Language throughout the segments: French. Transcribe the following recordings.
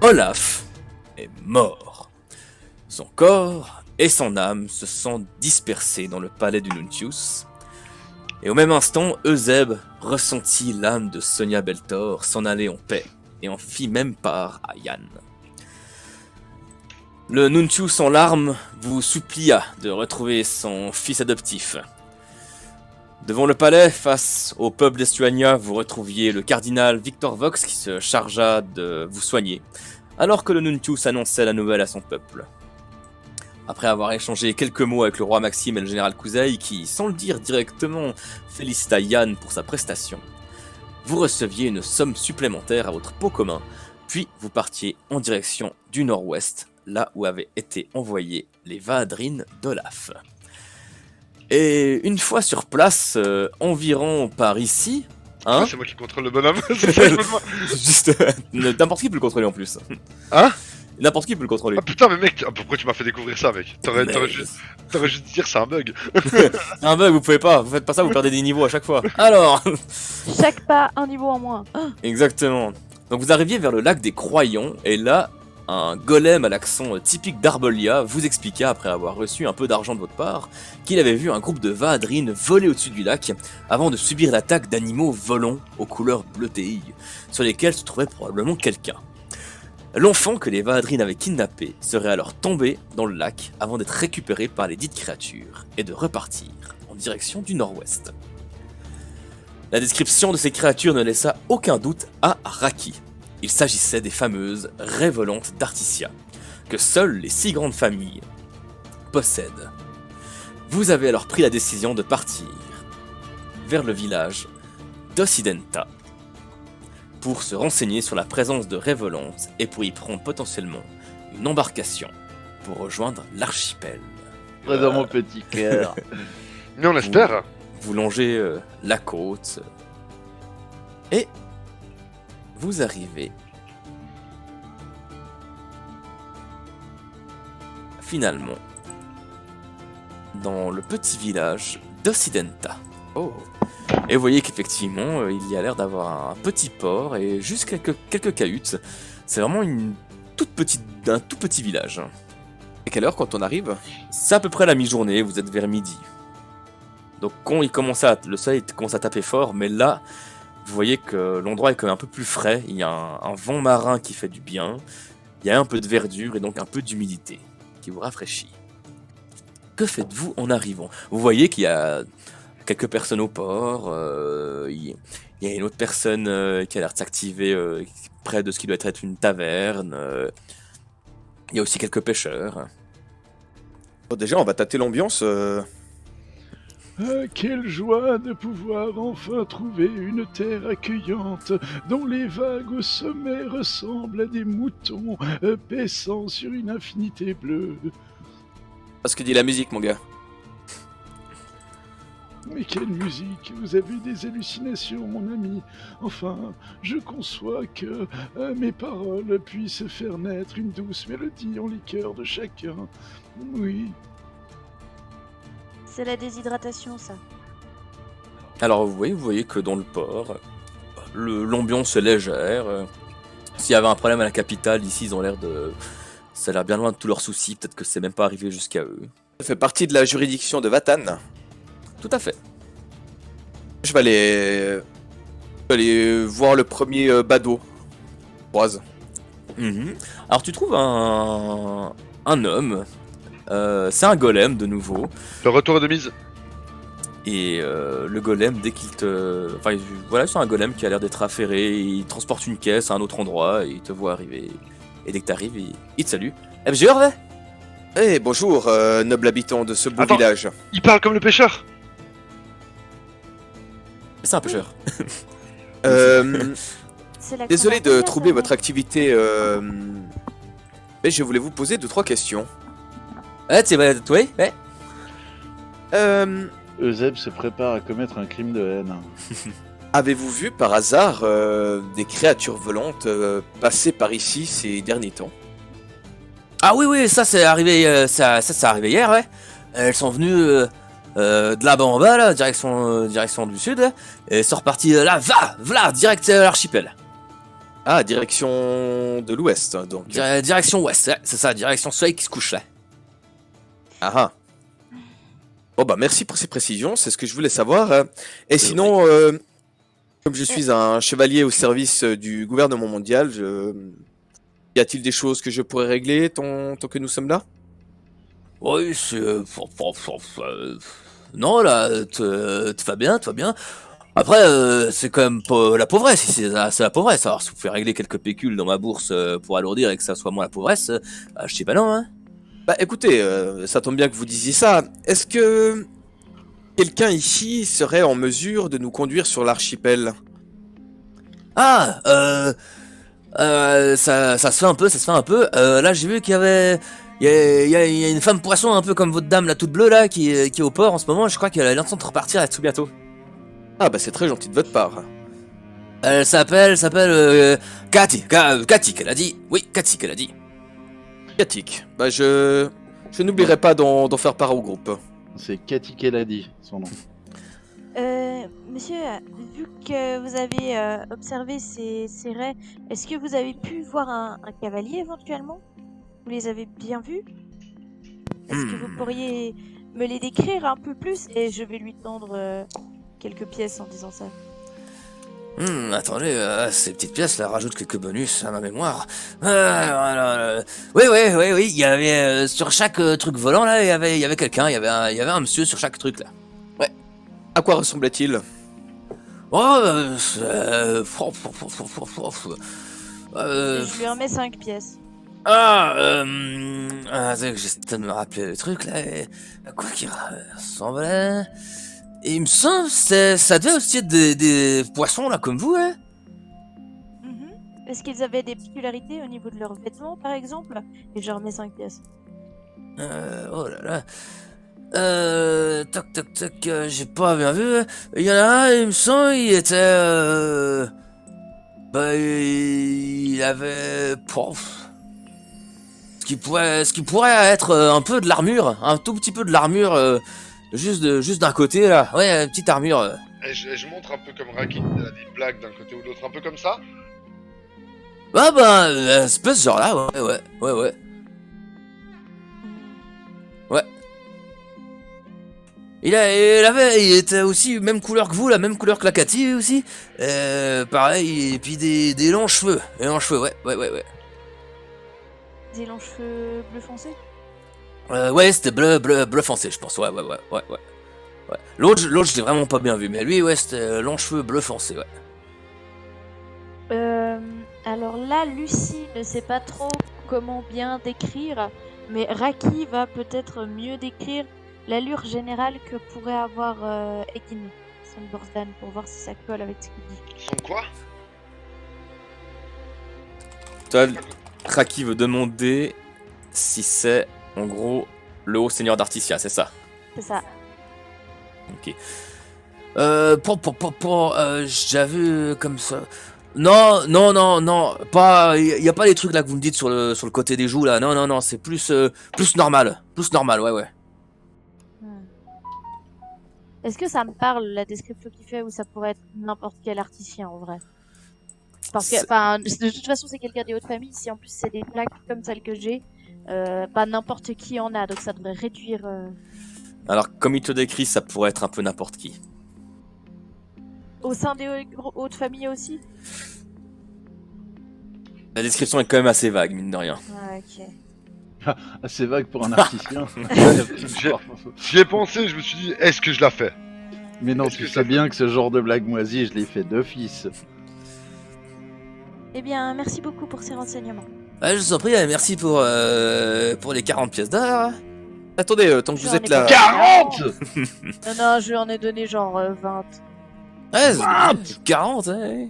Olaf est mort. Son corps et son âme se sont dispersés dans le palais du Nuntius. Et au même instant, Euseb ressentit l'âme de Sonia Beltor s'en aller en paix et en fit même part à Yann. Le Nuntius en larmes vous supplia de retrouver son fils adoptif. Devant le palais, face au peuple d'Estuania, vous retrouviez le cardinal Victor Vox qui se chargea de vous soigner, alors que le Nuntius annonçait la nouvelle à son peuple. Après avoir échangé quelques mots avec le roi Maxime et le général Kuzei, qui, sans le dire directement, félicita Yann pour sa prestation, vous receviez une somme supplémentaire à votre pot commun, puis vous partiez en direction du nord-ouest, là où avaient été envoyés les Vaadrines d'Olaf. Et une fois sur place, environ par ici, hein, C'est moi qui contrôle le bonhomme, c'est ça que je me demande. juste n'importe qui peut le contrôler en plus. Hein? N'importe qui peut le contrôler. Ah putain, mais mec, pourquoi tu m'as fait découvrir ça, mec? T'aurais Mais- juste dire c'est un bug. C'est un bug, vous pouvez pas, vous faites pas ça, vous perdez des niveaux à chaque fois. Alors, Chaque pas, un niveau en moins. exactement. Donc vous arriviez vers le lac des Croyants, et là, un golem à l'accent typique d'Arbolia vous expliqua, après avoir reçu un peu d'argent de votre part, qu'il avait vu un groupe de Vaadrines voler au-dessus du lac, avant de subir l'attaque d'animaux volants aux couleurs bleutéilles, sur lesquels se trouvait probablement quelqu'un. L'enfant que les Vaadrines avaient kidnappé serait alors tombé dans le lac avant d'être récupéré par les dites créatures, et de repartir en direction du nord-ouest. La description de ces créatures ne laissa aucun doute à Raki. Il s'agissait des fameuses raies volantes d'Articia, que seules les 6 grandes familles possèdent. Vous avez alors pris la décision de partir vers le village d'Occidenta pour se renseigner sur la présence de raies volantes et pour y prendre potentiellement une embarcation pour rejoindre l'archipel. Dans mon petit cœur. Mais on l'espère. Vous longez la côte et vous arrivez finalement dans le petit village d'Occidenta. Oh. Et vous voyez qu'effectivement il y a l'air d'avoir un petit port et juste quelques cahutes. C'est vraiment un tout petit village. À quelle heure quand on arrive? C'est à peu près la mi-journée, vous êtes vers midi. Donc quand le soleil commence à taper fort, mais là, vous voyez que l'endroit est quand même un peu plus frais. Il y a un vent marin qui fait du bien. Il y a un peu de verdure et donc un peu d'humidité qui vous rafraîchit. Que faites-vous en arrivant? Vous voyez qu'il y a quelques personnes au port. Il y a une autre personne qui a l'air de s'activer près de ce qui doit être une taverne. Il y a aussi quelques pêcheurs. Bon, déjà, on va tâter l'ambiance. Ah, quelle joie de pouvoir enfin trouver une terre accueillante, dont les vagues au sommet ressemblent à des moutons paissant sur une infinité bleue. Pas ce que dit la musique, mon gars. Mais quelle musique! Vous avez des hallucinations, mon ami. Enfin, je conçois que mes paroles puissent faire naître une douce mélodie en les cœurs de chacun. Oui. C'est la déshydratation, ça. Alors vous voyez que dans le port, l'ambiance est légère. S'il y avait un problème à la capitale, ici ils ont l'air de... Ça a l'air bien loin de tous leurs soucis, peut-être que c'est même pas arrivé jusqu'à eux. Ça fait partie de la juridiction de Vatan. Tout à fait. Je vais aller voir le premier badaud. Croise. Alors tu trouves un homme, c'est un golem de nouveau, Le retour de mise. et le golem dès qu'il te... Enfin voilà, c'est un golem qui a l'air d'être affairé, il transporte une caisse à un autre endroit, et il te voit arriver, et dès que t'arrives, il te salue. Eh bien, Hervé. Eh, bonjour, noble habitant de ce beau Attends. village. Il parle comme le pêcheur. C'est un pêcheur. C'est l'accent Désolé de d'Arbolia, troubler ça, votre activité, mais je voulais vous poser 2-3 questions. Ouais, tu sais, oui, ouais. Euseb se prépare à commettre un crime de haine. Avez-vous vu par hasard des créatures volantes passer par ici ces derniers temps? Ah oui, ça c'est arrivé, ça c'est arrivé hier, ouais. Elles sont venues de là-bas en bas, là, direction du sud, et sont reparties là, voilà, direct à l'archipel. Ah, direction de l'ouest, donc. Direction ouest, ouais, c'est ça, direction soleil qui se couche là. Ah ah. Bon bah merci pour ces précisions, c'est ce que je voulais savoir. Et sinon, comme je suis un chevalier au service du gouvernement mondial, y a-t-il des choses que je pourrais régler tant que nous sommes là? Oui, c'est... non, là, tout va bien, tout va bien. Après, c'est quand même pas la pauvresse, c'est la pauvresse. Alors, si vous pouvez régler quelques pécules dans ma bourse pour alourdir et que ça soit moins la pauvresse, je sais pas non, hein. Bah écoutez, ça tombe bien que vous disiez ça. Est-ce que quelqu'un ici serait en mesure de nous conduire sur l'archipel? Ah, ça se fait un peu, ça se fait un peu. Là, j'ai vu qu'il y avait... Il y a une femme poisson un peu comme votre dame, la toute bleue, là, qui est au port en ce moment. Je crois qu'elle a l'intention de repartir là tout bientôt. Ah bah c'est très gentil de votre part. Elle s'appelle Cathy. Cathy, qu'elle a dit. Oui, Cathy, qu'elle a dit. Katik. Bah je n'oublierai pas d'en faire part au groupe. C'est Cathy qu'elle a dit, son nom. Monsieur, vu que vous avez observé ces raies, est-ce que vous avez pu voir un cavalier éventuellement? Vous les avez bien vus? Est-ce que vous pourriez me les décrire un peu plus? Et je vais lui tendre quelques pièces en disant ça. Attendez, ces petites pièces là rajoutent quelques bonus à ma mémoire. Oui, il y avait sur chaque truc volant là, il y avait quelqu'un, il y avait un monsieur sur chaque truc là. À quoi ressemblait-il? Je lui remets 5 pièces. J'essaie de me rappeler le truc là. À quoi qu'il ressemblait? Et il me semble que ça devait aussi être des poissons là comme vous, hein? Est-ce qu'ils avaient des particularités au niveau de leurs vêtements par exemple? Et je remets 5 pièces. Oh là là. Toc, j'ai pas bien vu. Il y en a un, il me semble, il était. Il avait. Ce qui pourrait être un peu de l'armure, un tout petit peu de l'armure, juste d'un côté là. Ouais, une petite armure. Et je montre un peu comme Raki, elle a des blagues d'un côté ou de l'autre, un peu comme ça. Ah ben, c'est pas ce genre là, ouais. Il était aussi même couleur que vous, la même couleur que la Cathy aussi. Pareil, et puis des longs cheveux. Des longs cheveux, ouais. Des longs cheveux bleu foncé? Ouais, c'était bleu foncé, je pense. Ouais. L'autre, je l'ai vraiment pas bien vu, mais lui, ouais, c'était longs cheveux bleu foncé, ouais. Alors là, Lucie ne sait pas trop comment bien décrire, mais Raki va peut-être mieux décrire l'allure générale que pourrait avoir Ekin, son Borsdan, pour voir si ça colle avec ce qu'il dit. Son quoi? Toi, Raki veut demander si c'est, en gros, le haut seigneur d'Articia, c'est ça? C'est ça. Ok. J'avais comme ça. Non, pas. Y a pas les trucs là que vous me dites sur le côté des joues là. Non, c'est plus normal. Plus normal, ouais. Est-ce que ça me parle la description qu'il fait ou ça pourrait être n'importe quel articien en vrai? Parce que, enfin, de toute façon, c'est quelqu'un des hautes familles. Si en plus c'est des plaques comme celles que j'ai, pas n'importe qui en a, donc ça devrait réduire. Alors, comme il te décrit, ça pourrait être un peu n'importe qui. Au sein des hautes familles aussi? La description est quand même assez vague, mine de rien. Ah, ok. Assez vague pour un articien. J'y ai pensé, je me suis dit, est-ce que je la fais? Mais non, Est-ce tu que sais ça bien que ce genre de blague moisie, je l'ai fait d'office. Eh bien, merci beaucoup pour ces renseignements. Ouais, je vous en prie, merci pour les 40 pièces d'or. Attendez, tant que vous J'en êtes ai là... pas. 40 Non, je lui en ai donné genre 20. Ouais, 40, ouais.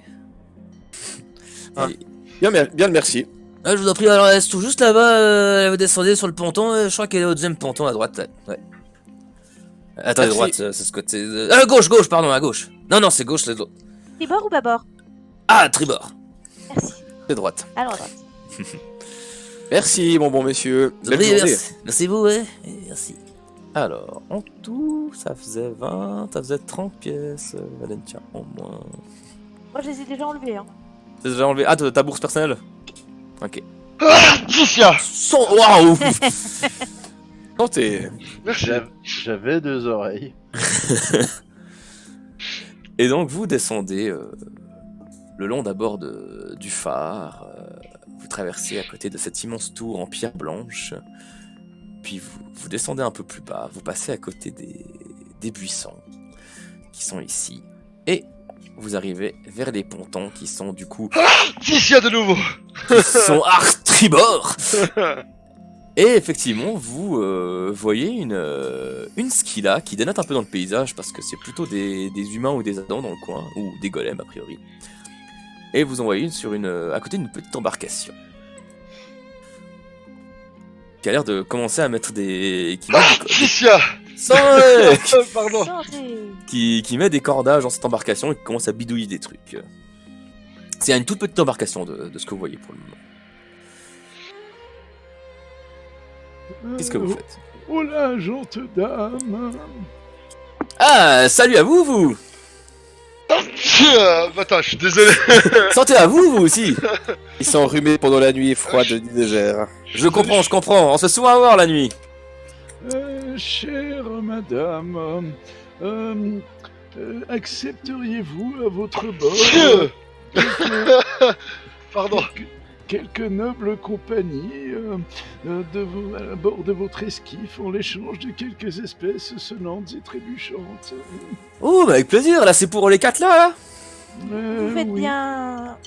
Ah. Bien le merci. Je vous en prie, alors elle se trouve juste là-bas, vous descendez sur le ponton, je crois qu'elle est au deuxième ponton à droite. Ouais. Attendez, Merci. droite, c'est ce côté... gauche, pardon, à gauche. Non, c'est gauche, c'est l'autre. Tribord ou bâbord? Ah, tribord. Merci. C'est droite. Alors, droite. Merci, mon bon monsieur. Belle Oui, journée. merci vous, ouais. Merci. Alors, en tout, ça faisait 20, ça faisait 30 pièces. Valentia, en moins. Moi, je les ai déjà enlevés, hein. T'as déjà enlevé... Ah, ta bourse personnelle? Ok. Ticia. Waouh. Non, t'es... Merci. J'avais 2 oreilles. Et donc vous descendez le long d'abord du phare, vous traversez à côté de cette immense tour en pierre blanche, puis vous descendez un peu plus bas, vous passez à côté des buissons qui sont ici, et vous arrivez vers les pontons qui sont du coup Ticia de nouveau. qui sont à tribord. Et effectivement, vous voyez une skilla qui dénote un peu dans le paysage parce que c'est plutôt des humains ou des Adans dans le coin, ou des golems a priori. Et vous en voyez une à côté d'une petite embarcation. Qui a l'air de commencer à mettre Ticia. Pardon. Santé. qui met des cordages dans cette embarcation et qui commence à bidouiller des trucs. C'est une toute petite embarcation de ce que vous voyez pour le moment. Qu'est-ce que vous faites? Oh la gente dame. Ah, salut à vous. Attends, je suis désolé. Santé à vous aussi. Ils sont enrhumés pendant la nuit froide du désert. Je comprends. On se fait souvent avoir la nuit. Chère madame, accepteriez-vous à votre bord Pardon. quelques nobles compagnies à bord de votre esquif en l'échange de quelques espèces sonnantes et trébuchantes? Oh, bah avec plaisir. Là, c'est pour les 4 là. Vous faites Oui. bien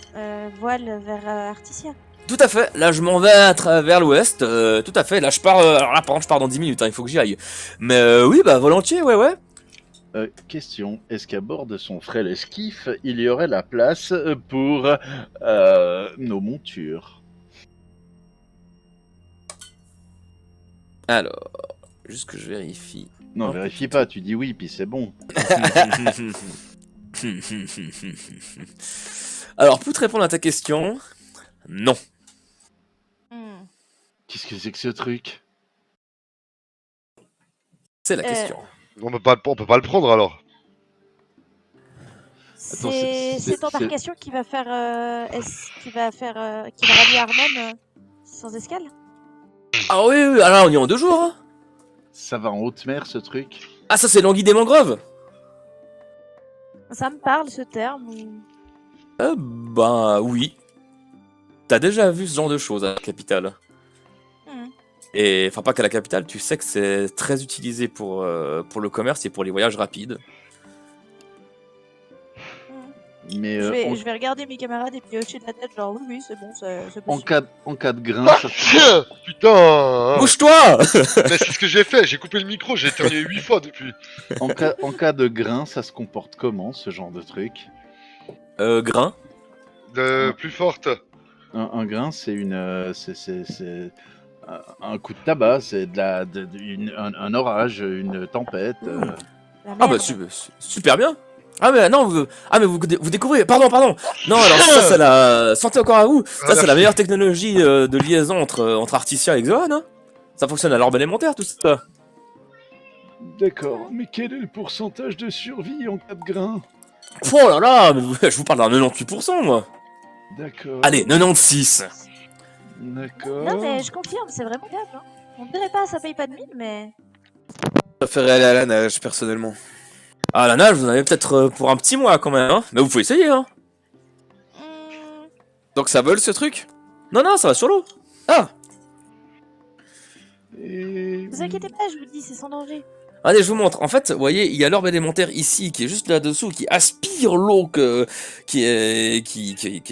voile vers Articia. Tout à fait. Là, je m'en vais vers l'ouest. Tout à fait. Là, je pars. Alors là, par contre, je pars dans 10 minutes. Hein, il faut que j'y aille. Mais oui, bah volontiers. Ouais. Question, est-ce qu'à bord de son frêle esquif, il y aurait la place pour nos montures? Alors, juste que je vérifie. Non, Oh, vérifie pas, tu dis oui, puis c'est bon. Alors, pour te répondre à ta question, non. Hmm. Qu'est-ce que c'est que ce truc? C'est la question. On peut pas le prendre alors. Attends, C'est c'est- cette embarcation qui va faire, qui va rallier Armon sans escale. Ah oui. Alors, on y est en 2 jours. Hein. Ça va en haute mer, ce truc? Ah, ça, c'est l'anguille des mangroves. Ça me parle ce terme. Bah oui. T'as déjà vu ce genre de choses à la capitale. Hmm. Et enfin pas qu'à la capitale, tu sais que c'est très utilisé pour le commerce et pour les voyages rapides. Mais Je vais regarder mes camarades et puis hocher de la tête, genre oui, c'est bon, c'est en possible. cas de grain, Ah, ça... putain. Bouge-toi. Mais c'est ce que j'ai fait. J'ai coupé le micro. J'ai éternué 8 fois depuis. en cas de grain, ça se comporte comment, ce genre de truc? Grain. Plus forte. Un grain, c'est c'est un coup de tabac, c'est un orage, une tempête. La Ah bah merde. super bien. Ah mais non, vous découvrez. Pardon. Non, alors ça c'est la santé encore à vous. Ça c'est la meilleure technologie de liaison entre Articia et Xoan. Hein. Ça fonctionne à l'orbe élémentaire tout ça. D'accord, mais quel est le pourcentage de survie en cas de grain? Oh là là, mais je vous parle d'un 98% moi. D'accord. Allez, 96. D'accord. Non mais je confirme, c'est vraiment grave. Hein. On dirait pas, ça paye pas de mine, mais. Je préférerais aller à la nage, personnellement. Ah la nage, vous en avez peut-être pour un petit mois quand même. Hein. Mais vous pouvez essayer. Hein. Donc ça vole, ce truc? Non, ça va sur l'eau. Ah. Et... Vous inquiétez pas, je vous dis, c'est sans danger. Allez, je vous montre. En fait, vous voyez, il y a l'orbe élémentaire ici, qui est juste là-dessous, qui aspire l'eau qui est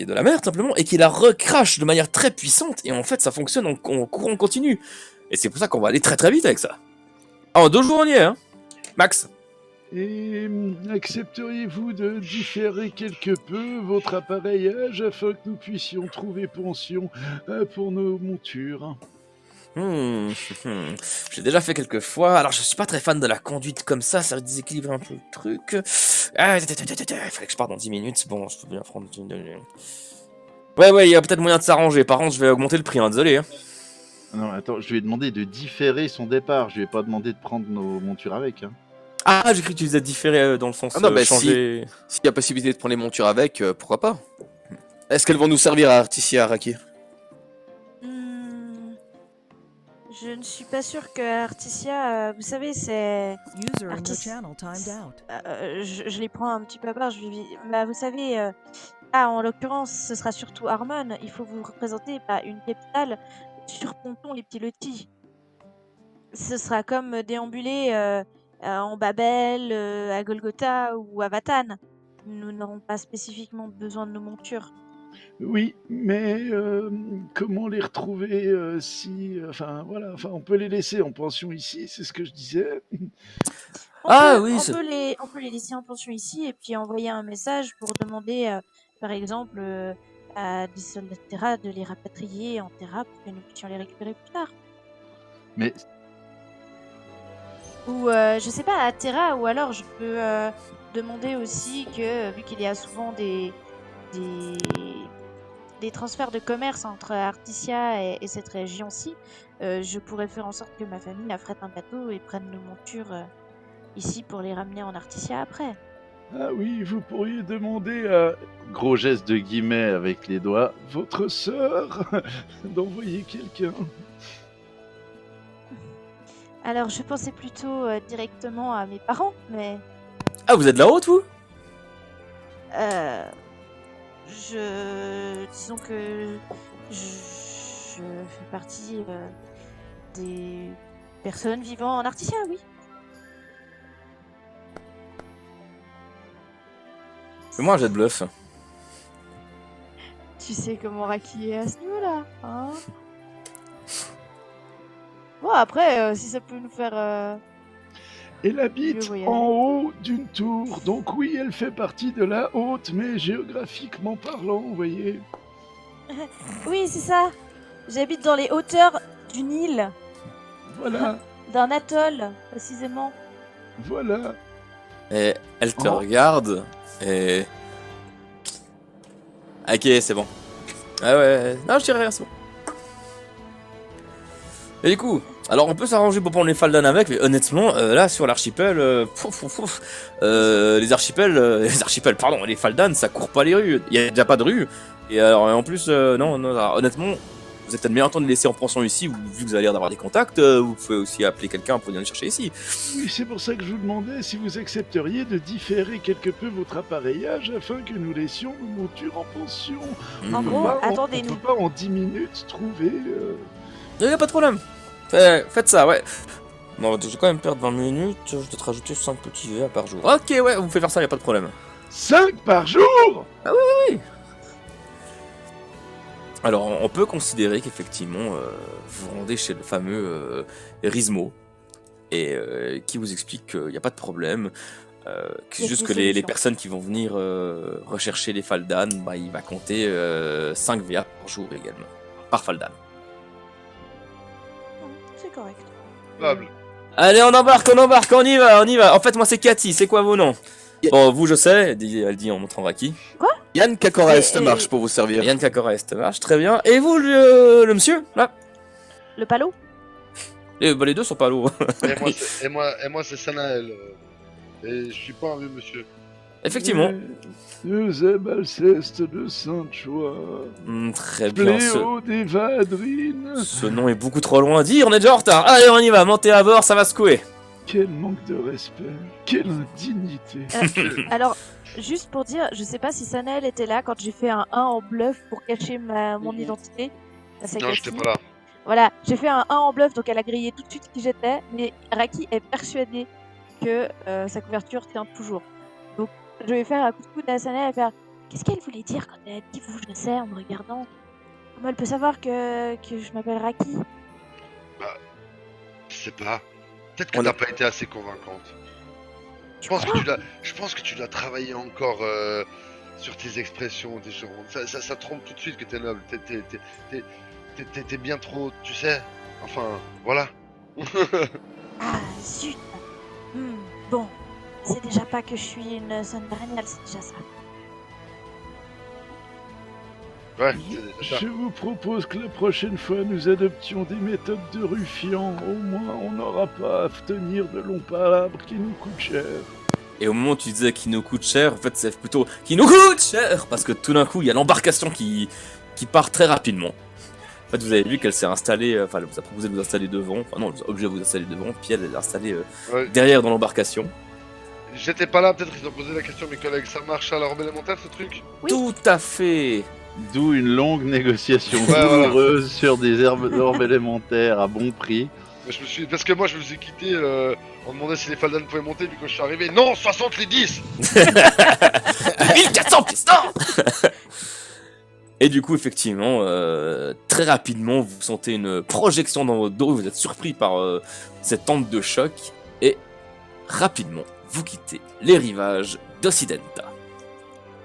de la mer, simplement, et qui la recrache de manière très puissante. Et en fait, ça fonctionne en courant continu. Et c'est pour ça qu'on va aller très très vite avec ça. Ah, en 2 jours, on y est, hein. Max. Et accepteriez-vous de différer quelque peu votre appareillage afin que nous puissions trouver pension pour nos montures? J'ai déjà fait quelques fois. Alors, je suis pas très fan de la conduite comme ça déséquilibre un peu le truc. Ah, il fallait que je parte dans 10 minutes. Bon, je peux bien prendre une... Ouais, il y a peut-être moyen de s'arranger. Par contre, je vais augmenter le prix, hein, désolé. Hein. Non, attends, je lui ai demandé de différer son départ. Je lui ai pas demandé de prendre nos montures avec. Hein. Ah, j'ai cru que tu faisais différer dans le sens Ah non, bah, changer. S'il y a possibilité de prendre les montures avec, pourquoi pas? Est-ce qu'elles vont nous servir à Articia, Raki? Hmm, je ne suis pas sûre que Articia, vous savez, c'est... User in your Artis- channel timed out. je les prends un petit peu à part. Bah, vous savez, là, en l'occurrence, ce sera surtout Harmon. Il faut vous représenter une capitale sur Ponton, les petits lotis. Ce sera comme déambuler en Babel, à Golgotha ou à Vatan. Nous n'aurons pas spécifiquement besoin de nos montures. Oui, mais comment les retrouver si... Enfin, voilà, enfin, on peut les laisser en pension ici, c'est ce que je disais. On peut les laisser en pension ici et puis envoyer un message pour demander, par exemple, à des soldats de Terra de les rapatrier en Terra pour que nous puissions les récupérer plus tard. Mais Ou, je sais pas, à Terra, ou alors je peux demander aussi que, vu qu'il y a souvent des transferts de commerce entre Articia et cette région-ci, je pourrais faire en sorte que ma famille affrète un bateau et prenne nos montures ici pour les ramener en Articia après. Ah oui, vous pourriez demander à gros geste de guillemets avec les doigts. votre sœur d'envoyer quelqu'un. Alors, je pensais plutôt directement à mes parents, mais Ah, vous êtes là-haut, vous? disons que je fais partie des personnes vivant en Articia, oui. Fais-moi un jet de bluff. Tu sais comment Raki est à ce niveau-là, hein? Bon, après, si ça peut nous faire... Elle habite Je voyais. en haut d'une tour, donc oui, elle fait partie de la haute, mais géographiquement parlant, vous voyez. Oui, c'est ça. J'habite dans les hauteurs d'une île, Voilà, d'un atoll, précisément. voilà. Et elle te Oh. regarde et... Ok, c'est bon. Ah ouais, non, je dirais rien, c'est bon. Et du coup, alors on peut s'arranger pour prendre les Faldan avec, mais honnêtement, là sur l'archipel, les archipels, pardon, les Faldan, ça court pas les rues. Il y a déjà pas de rue. Et alors, en plus, non, alors, honnêtement, vous êtes peut-être meilleur temps de les laisser en pension ici, vu que vous avez l'air d'avoir des contacts. Vous pouvez aussi appeler quelqu'un pour venir les chercher ici. Oui, c'est pour ça que je vous demandais si vous accepteriez de différer quelque peu votre appareillage afin que nous laissions nos montures en pension. En Mhm. gros, Bah, on attendez-nous. peut pas en 10 minutes trouver... Y a pas de problème. Faites ça, ouais. Non, je vais quand même perdre 20 minutes, je dois te rajouter 5 petits verres par jour. Ok, ouais, vous pouvez faire ça, y a pas de problème. 5 par jour. Alors, on peut considérer qu'effectivement, vous vous rendez chez le fameux Rizmo, et qui vous explique qu'il n'y a pas de problème, que Y a juste des que les solutions. personnes qui vont venir rechercher les Faldan, bah, il va compter 5 VA par jour également, par Faldan. C'est correct. Probable. Allez, on embarque, on y va. En fait, moi c'est Cathy, c'est quoi vos noms? Bon, vous je sais, elle dit en montrant Raki. Yann Kakora Et- Est marche pour vous servir. Yann Kakora Est marche, très bien. Et vous, le monsieur, là? Le palo? Les deux sont pas lourds. Et moi, c'est Sanael. Et je suis pas un vieux monsieur. Effectivement. Euseb Alceste de Sainte-Joie. Très bien, Pléo d'Evadrine. ce nom est beaucoup trop loin à dire, on est déjà en retard. Allez, on y va, montez à bord, ça va secouer. Quel manque de respect. Quelle indignité. Alors, juste pour dire, je sais pas si Sanael était là quand j'ai fait un 1 en bluff pour cacher mon identité. C'est Non, Cathy. j'étais pas là. Voilà, j'ai fait un 1 en bluff, donc elle a grillé tout de suite qui j'étais, mais Raki est persuadé que sa couverture tient toujours. Donc, je vais faire un coup de coude à Sanael et faire qu'est-ce qu'elle voulait dire quand elle a dit vous, je sais, en me regardant. Comment elle peut savoir que je m'appelle Raki? Je sais pas. Peut-être que On t'as a- pas été assez convaincante. Je pense que tu dois travailler encore sur tes expressions, tes choses. Ça trompe tout de suite que t'es noble. T'es bien trop, tu sais. Enfin, voilà. Ah, zut. Bon, c'est déjà pas que je suis une sonne d'Aranial, c'est déjà ça. Ouais, c'est ça. Je vous propose que la prochaine fois nous adoptions des méthodes de ruffians. Au moins on n'aura pas à tenir de longs palabres qui nous coûtent cher. Et au moment où tu disais qu'il nous coûte cher, en fait c'est plutôt qu'il nous coûte cher parce que tout d'un coup il y a l'embarcation qui part très rapidement. En fait vous avez vu qu'elle s'est installée, enfin elle vous a proposé de vous installer devant, enfin non elle vous a obligé de vous installer devant, puis elle est installée Ouais. derrière dans l'embarcation. J'étais pas là, peut-être ils ont posé la question, mes collègues. Ça marche à l'orbe élémentaire ce truc? Oui. Tout à fait. D'où une longue négociation Ouais, voilà. douloureuse sur des orbes élémentaires à bon prix. Parce que moi je me suis quitté, on demandait si les Faldan pouvaient monter, puis quand je suis arrivé, non, 60 les 10. 1400 pistons. Et du coup, effectivement, très rapidement, vous sentez une projection dans votre dos, vous êtes surpris par cette onde de choc, et rapidement, vous quittez les rivages d'Occidenta.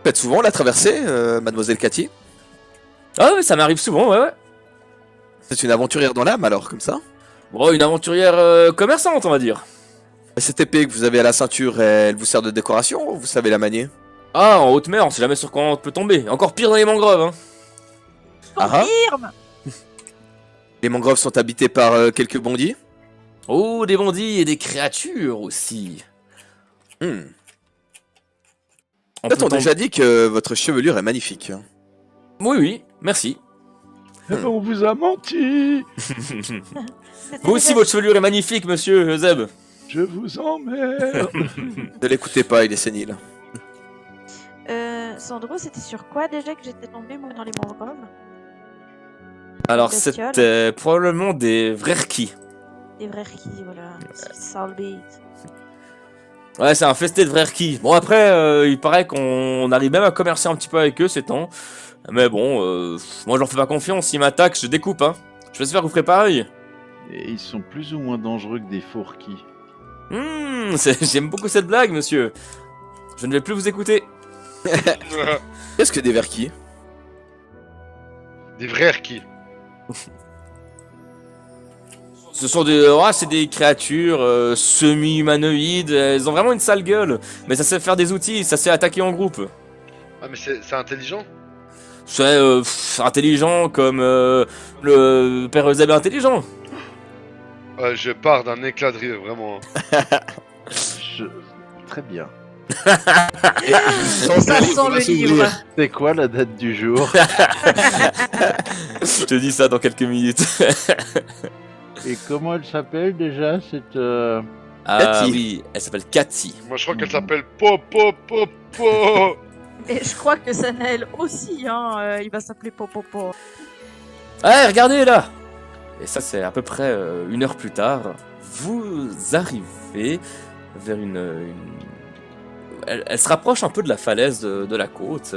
Faites souvent la traversée, mademoiselle Cathy? Ah ouais, ça m'arrive souvent, ouais. C'est une aventurière dans l'âme alors, comme ça? Bon, une aventurière commerçante, on va dire. Cette épée que vous avez à la ceinture, elle vous sert de décoration ou vous savez la manier? Ah, en haute mer, on sait jamais sur quoi on peut tomber. Encore pire dans les mangroves, hein. Ah. Confirme. Les mangroves sont habitées par quelques bandits? Oh, des bandits et des créatures aussi. Hmm. On Peut-être peut on déjà dit que votre chevelure est magnifique. Oui, merci. Eh ben, on vous a menti. C'était Vous aussi, déjà- votre chevelure est magnifique, monsieur Zeb. Je vous emmerde. Ne l'écoutez pas, il est sénile. Sandro, c'était sur quoi déjà que j'étais tombée moi dans les mangroves? Alors, Bestiole. c'était probablement des vrerki. Des vrais qui, voilà. Sale bête. Ouais, c'est un festé de vrerki. Bon, après, il paraît qu'on arrive même à commercer un petit peu avec eux ces temps. Mais bon, moi, je leur fais pas confiance. S'ils m'attaquent, je découpe, hein. Je vais se faire, vous ferez pareil. Et ils sont plus ou moins dangereux que des fourquis. J'aime beaucoup cette blague, monsieur. Je ne vais plus vous écouter. Qu'est-ce que des verquis? Des vrais qui? Ce sont des, c'est des créatures semi-humanoïdes. Elles ont vraiment une sale gueule. Mais ça sait faire des outils, ça sait attaquer en groupe. Ah, mais c'est intelligent? C'est intelligent comme le père Zeb est intelligent. Je pars d'un éclat de rire, vraiment. Très bien. Ça sent le livre. C'est quoi la date du jour? Je te dis ça dans quelques minutes. Et comment elle s'appelle déjà cette Ah Cathy. oui, elle s'appelle Cathy. Moi je crois qu'elle s'appelle Po. Et je crois que Sanael aussi, hein. Il va s'appeler Popopo. Ouais, regardez là. Et ça, c'est à peu près 1 heure plus tard. Vous arrivez vers elle se rapproche un peu de la falaise de la côte.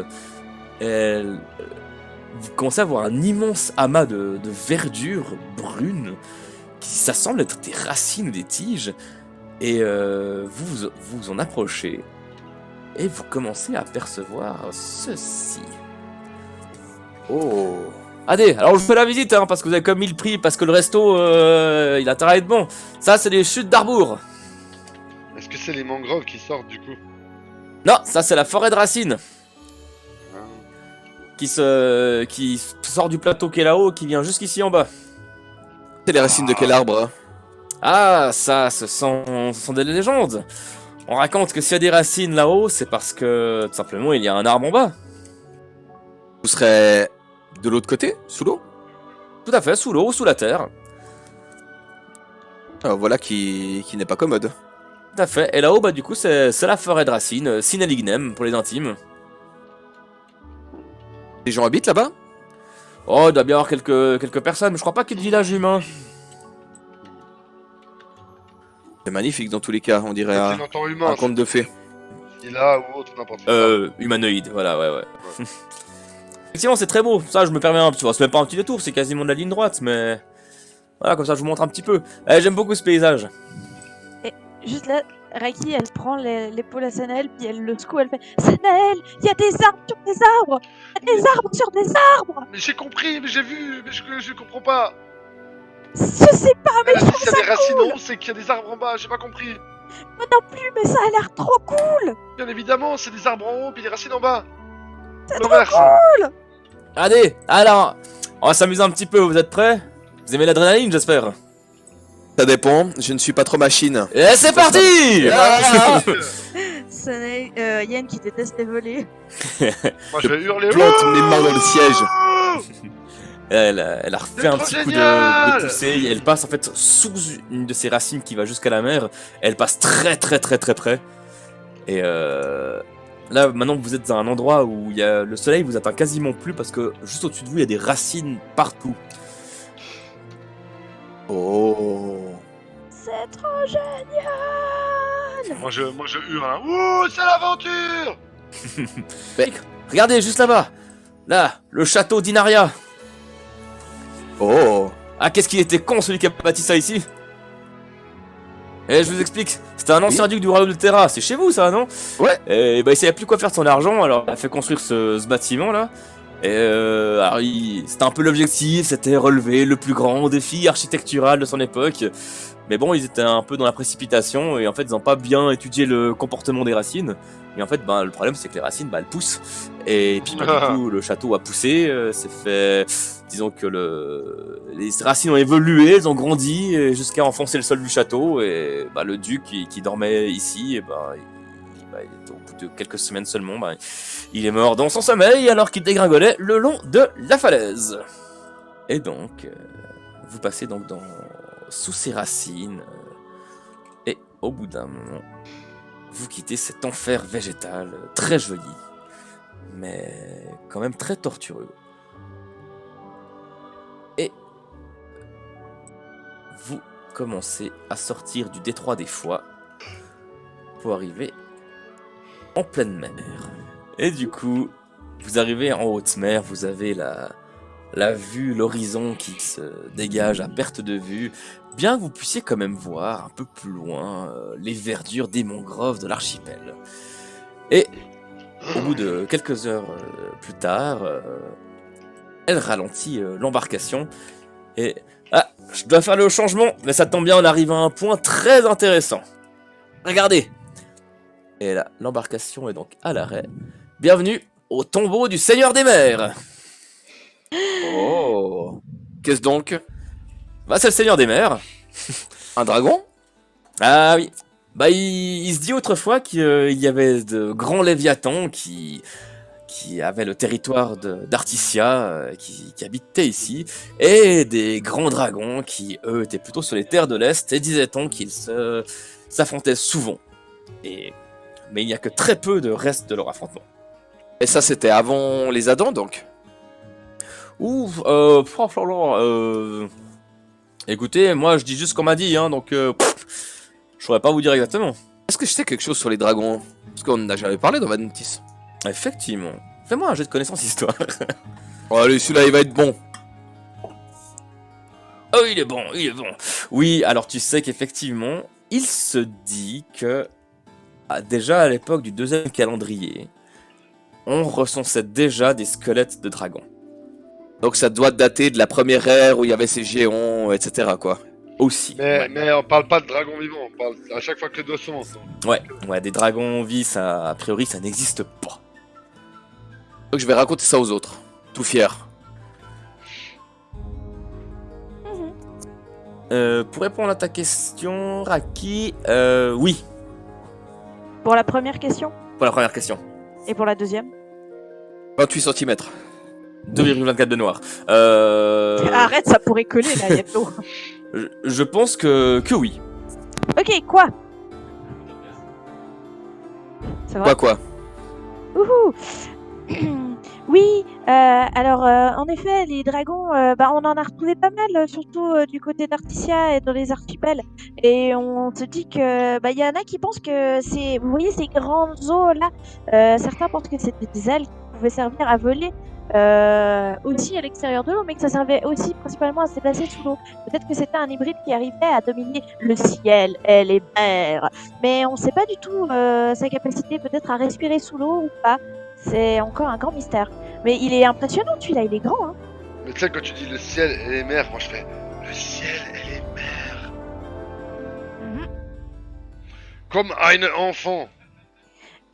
Vous commencez à voir un immense amas de verdure brune ça semble être des racines ou des tiges. Et vous en approchez. Et vous commencez à apercevoir ceci. Oh. Allez, alors je vous fais la visite, hein, parce que vous avez comme mis le prix, parce que le resto, il a intérêt à être bon. Ça, c'est les chutes d'Arbour. Est-ce que c'est les mangroves qui sortent du coup? Non, ça, c'est la forêt de racines. Ah. Qui sort du plateau qui est là-haut, qui vient jusqu'ici en bas. C'est les racines de quel arbre? Ah, ça, ce sont des légendes. On raconte que s'il y a des racines là-haut, c'est parce que, tout simplement, il y a un arbre en bas. Vous serez de l'autre côté, sous l'eau? Tout à fait, sous l'eau, sous la terre. Alors voilà qui n'est pas commode. Tout à fait. Et là-haut, bah du coup, c'est la forêt de racines, Sinalignem pour les intimes. Les gens habitent là-bas? Oh, il doit bien y avoir quelques personnes, mais je crois pas qu'il y ait de village humain. C'est magnifique dans tous les cas, on dirait C'est l'entend humain, un conte de fées. c'est là ou autre, n'importe quoi. Humanoïde, voilà, ouais. Effectivement, c'est très beau. Ça, je me permets tu vois, c'est même pas un petit détour, c'est quasiment de la ligne droite, mais... Voilà, comme ça, je vous montre un petit peu. J'aime beaucoup ce paysage. Juste là, Raki, elle prend l'épaule à Sanael, puis elle le secoue, elle fait Sanael, il y a des arbres sur des arbres! Il y a des arbres sur des arbres! Mais j'ai compris, mais j'ai vu, mais je comprends pas. Je sais pas, mais Elle a je dit trouve s'il y ça a des racines cool! en haut, c'est qu'il y a des arbres en bas, j'ai pas compris. Moi non plus, mais ça a l'air trop cool! Bien évidemment, c'est des arbres en haut, puis des racines en bas. C'est trop L'inverse. Allez, alors, on va s'amuser un petit peu, vous êtes prêts? Vous aimez l'adrénaline, j'espère? Ça dépend, je ne suis pas trop machine. Et c'est parti! Soleil, Yen qui déteste les volets. Moi, je vais hurler. Plante mes mains dans le siège. Elle a refait C'est un trop petit coup génial de poussée. Et elle passe en fait sous une de ses racines qui va jusqu'à la mer. Elle passe très près. Et là, maintenant que vous êtes à un endroit où il y a le soleil vous atteint quasiment plus parce que juste au-dessus de vous, il y a des racines partout. Oh. C'est trop génial! Moi, je hurle. Hein. Ouh, c'est l'aventure. Regardez, juste là-bas. Là, le château d'Inaria. Oh. Ah, qu'est-ce qu'il était con celui qui a bâti ça ici. Eh, je vous explique. C'était un ancien duc du royaume de Terra. C'est chez vous ça, non? Ouais. Et bah, il savait plus quoi faire de son argent, alors il a fait construire ce bâtiment là. Et alors, c'était un peu l'objectif, c'était relever le plus grand défi architectural de son époque. Mais bon, ils étaient un peu dans la précipitation et en fait, ils n'ont pas bien étudié le comportement des racines. Et en fait, le problème, c'est que les racines, elles poussent. Et puis, du coup, le château a poussé. C'est fait. Disons que les racines ont évolué, elles ont grandi jusqu'à enfoncer le sol du château. Et le duc qui dormait ici, et au bout de quelques semaines seulement, il est mort dans son sommeil alors qu'il dégringolait le long de la falaise. Et donc, vous passez donc sous ses racines, et au bout d'un moment, vous quittez cet enfer végétal très joli, mais quand même très tortueux. Et vous commencez à sortir du détroit des Foies pour arriver en pleine mer. Et du coup, vous arrivez en haute mer, vous avez la vue, l'horizon qui se dégage à perte de vue, bien que vous puissiez quand même voir un peu plus loin les verdures des mangroves de l'archipel. Et au bout de quelques heures plus tard, elle ralentit l'embarcation et... Ah, je dois faire le changement, mais ça tombe bien, on arrive à un point très intéressant. Regardez. Et là, l'embarcation est donc à l'arrêt. Bienvenue au tombeau du Seigneur des Mers. Oh. Qu'est-ce donc? C'est le Seigneur des Mers. Un dragon? Ah oui. Il se dit autrefois qu'il y avait de grands léviathans qui avaient le territoire d'Articia, qui habitaient ici, et des grands dragons qui, eux, étaient plutôt sur les terres de l'Est, et disait-on qu'ils s'affrontaient souvent. Mais il n'y a que très peu de restes de leur affrontement. Et ça, c'était avant les Adans, donc? Écoutez, moi je dis juste ce qu'on m'a dit, hein, donc je saurais pas vous dire exactement. Est-ce que je sais quelque chose sur les dragons? Parce qu'on n'a jamais parlé dans Valentis. Effectivement. Fais-moi un jet de connaissance histoire. Oh, allez, celui-là, il va être bon. Oh, il est bon. Oui, alors tu sais qu'effectivement, il se dit que déjà à l'époque du deuxième calendrier, on recensait déjà des squelettes de dragons. Donc ça doit dater de la première ère où il y avait ces géants, etc. quoi. Aussi. Mais on parle pas de dragon vivant, on parle à chaque fois que le doigt monte. Ouais, des dragons en vie, ça, a priori, ça n'existe pas. Donc je vais raconter ça aux autres, tout fier. Pour répondre à ta question, Raki, oui. Pour la première question Pour la première question. et pour la deuxième. 28 cm. 2,24 de noir. Arrête, ça pourrait coller là, Yato. Je pense que oui. Ok, quoi? C'est vrai? Quoi? Ouhou. Oui, alors en effet, les dragons, on en a retrouvé pas mal, surtout du côté d'Articia et dans les archipels. Et on se dit que, il y en a qui pensent que c'est, vous voyez ces grands os là, certains pensent que c'était des ailes qui pouvaient servir à voler aussi à l'extérieur de l'eau, mais que ça servait aussi principalement à se déplacer sous l'eau. Peut-être que c'était un hybride qui arrivait à dominer le ciel et les mers, mais on ne sait pas du tout sa capacité peut-être à respirer sous l'eau ou pas. C'est encore un grand mystère. Mais il est impressionnant celui-là, il est grand, hein. Mais tu sais, quand tu dis le ciel et les mers, moi je fais le ciel et les mers. Comme un enfant.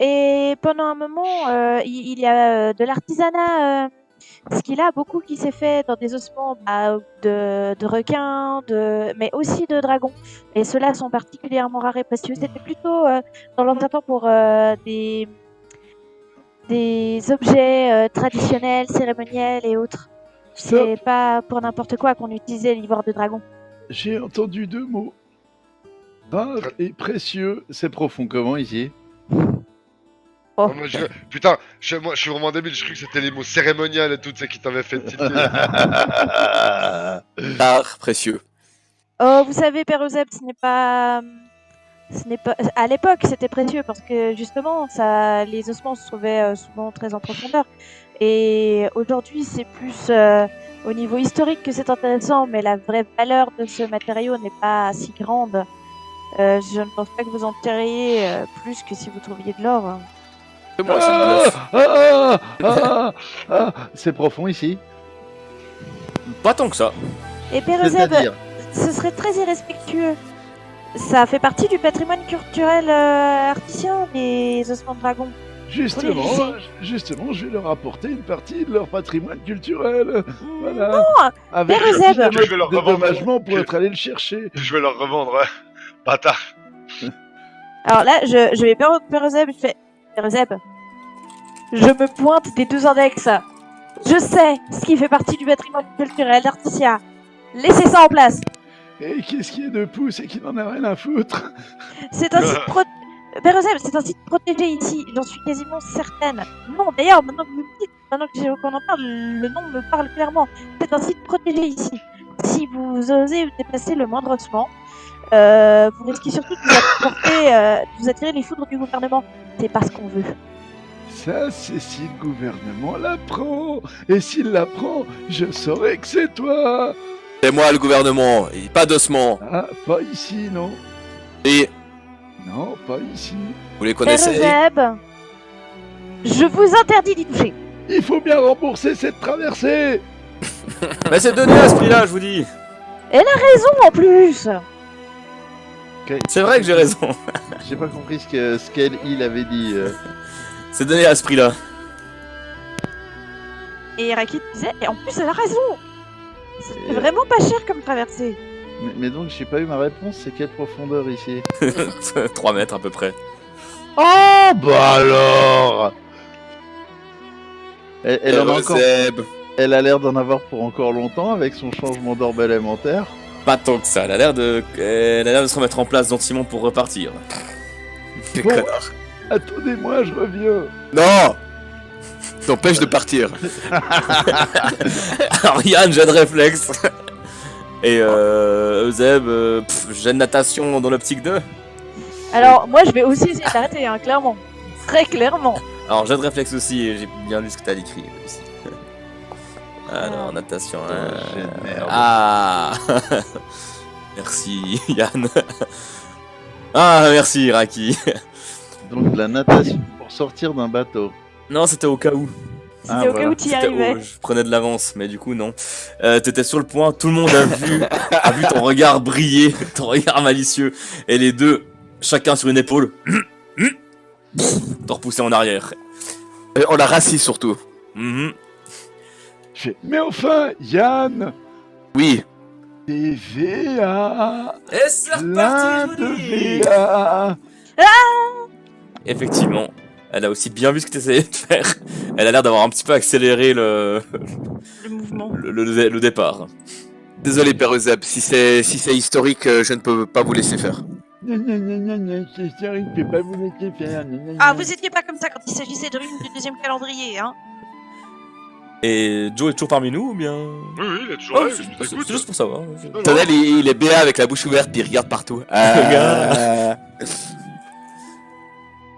Et pendant un moment, il y a de l'artisanat Ce qu'il a beaucoup qui s'est fait dans des ossements de requins, mais aussi de dragons. Et ceux-là sont particulièrement rares et précieux. C'était plutôt dans l'ancien temps pour des objets traditionnels, cérémoniels et autres. Stop. C'est pas pour n'importe quoi qu'on utilisait l'ivoire de dragon. J'ai entendu 2 mots. Rare et précieux. C'est profond comment ici? Oh. Non, putain, moi je suis vraiment débile, je crois que c'était les mots cérémonial et tout, c'est qui t'avait fait tilter. Rare, précieux. Oh, vous savez, Père Euseb, ce n'est pas... À l'époque, c'était précieux parce que justement, les ossements se trouvaient souvent très en profondeur. Et aujourd'hui, c'est plus au niveau historique que c'est intéressant, mais la vraie valeur de ce matériau n'est pas si grande. Je ne pense pas que vous en tiriez plus que si vous trouviez de l'or. C'est moi, c'est le bluff. C'est profond ici. Pas tant que ça. Et Père Euseb, C'est-à-dire, ce serait très irrespectueux. Ça fait partie du patrimoine culturel artisien, les ossements de dragon. Justement, je vais leur apporter une partie de leur patrimoine culturel. Voilà. Non, Avec Père Euseb. un Je vais leur revendre. dédommagement pour être allé le chercher. Je vais leur revendre, ouais. Bâtard. Alors là, je vais Père Euseb, je fais Père Euseb, je me pointe des 2 index. Je sais ce qui fait partie du patrimoine culturel artisien. Laissez ça en place. Et qu'est-ce qui est de pouce et qui n'en a rien à foutre? C'est un site Père Euseb, c'est un site protégé ici, j'en suis quasiment certaine. Non, d'ailleurs, maintenant que vous me dites, maintenant qu'on en parle, le nom me parle clairement. C'est un site protégé ici. Si vous osez déplacer le moindre ossement, vous risquez surtout de vous attirer les foudres du gouvernement. C'est pas ce qu'on veut. Ça, c'est si le gouvernement l'apprend. Et s'il l'apprend, je saurai que c'est toi. C'est moi le gouvernement, et pas d'ossements. Ah, pas ici, non. Et Non, pas ici. vous les Père connaissez? Euseb, je vous interdis d'y toucher. Il faut bien rembourser cette traversée. Mais c'est donné à ce prix-là, je vous dis. Raison en plus. C'est vrai que j'ai raison. j'ai pas compris ce qu'il avait dit. C'est donné à ce prix-là. Et Rakit disait, et en plus elle a raison. C'est vraiment pas cher comme traversée. Mais donc, j'ai pas eu ma réponse. C'est quelle profondeur ici? 3 mètres à peu près. Oh, bah alors! Elle en a encore. Zeb. Elle a l'air d'en avoir pour encore longtemps avec son changement d'orbe élémentaire. Pas tant que ça. Elle a l'air de se remettre en place gentiment pour repartir. Quel Bon. connard. Attendez-moi, je reviens. Non! T'empêche de partir. Alors Yann, jet de réflexe. Et Euseb, jet de natation dans l'optique 2. Alors moi je vais aussi essayer d'arrêter, hein, clairement. Très clairement. Alors jet de réflexe aussi, et j'ai bien lu ce que t'as écrit aussi. Alors, natation. Jet de merde. Ah merci Yann. Ah merci Raki. Donc, de la natation pour sortir d'un bateau. Non, c'était au cas où. C'était Ah, au cas voilà. où tu y C'était arrivais. je prenais de l'avance, mais du coup non. T'étais sur le point, tout le monde a vu ton regard briller, ton regard malicieux, et les deux, chacun sur une épaule, t'en repoussé en arrière. On l'a rassis surtout. Mhm. Je fais, mais enfin, Yann, Oui. des VA, Et c'est plein reparti, je vous dis. de VA. Effectivement, elle a aussi bien vu ce que t'essayais de faire. Elle a l'air d'avoir un petit peu accéléré le Le mouvement. départ. Désolé, Père Euseb, si c'est historique, je ne peux pas vous laisser faire. Gna, gna, gna, gna, gna, c'est sûr, il ne peut pas vous laisser faire. Gna, gna, Ah, gna. vous étiez pas comme ça quand il s'agissait de l'une du deuxième calendrier, hein. Et Joe est toujours parmi nous ou bien? Oui, oui, il est toujours Oh, là, c'est je t'écoute. c'est juste pour savoir. Non, non. Tonel, il est béat avec la bouche ouverte, puis il regarde partout.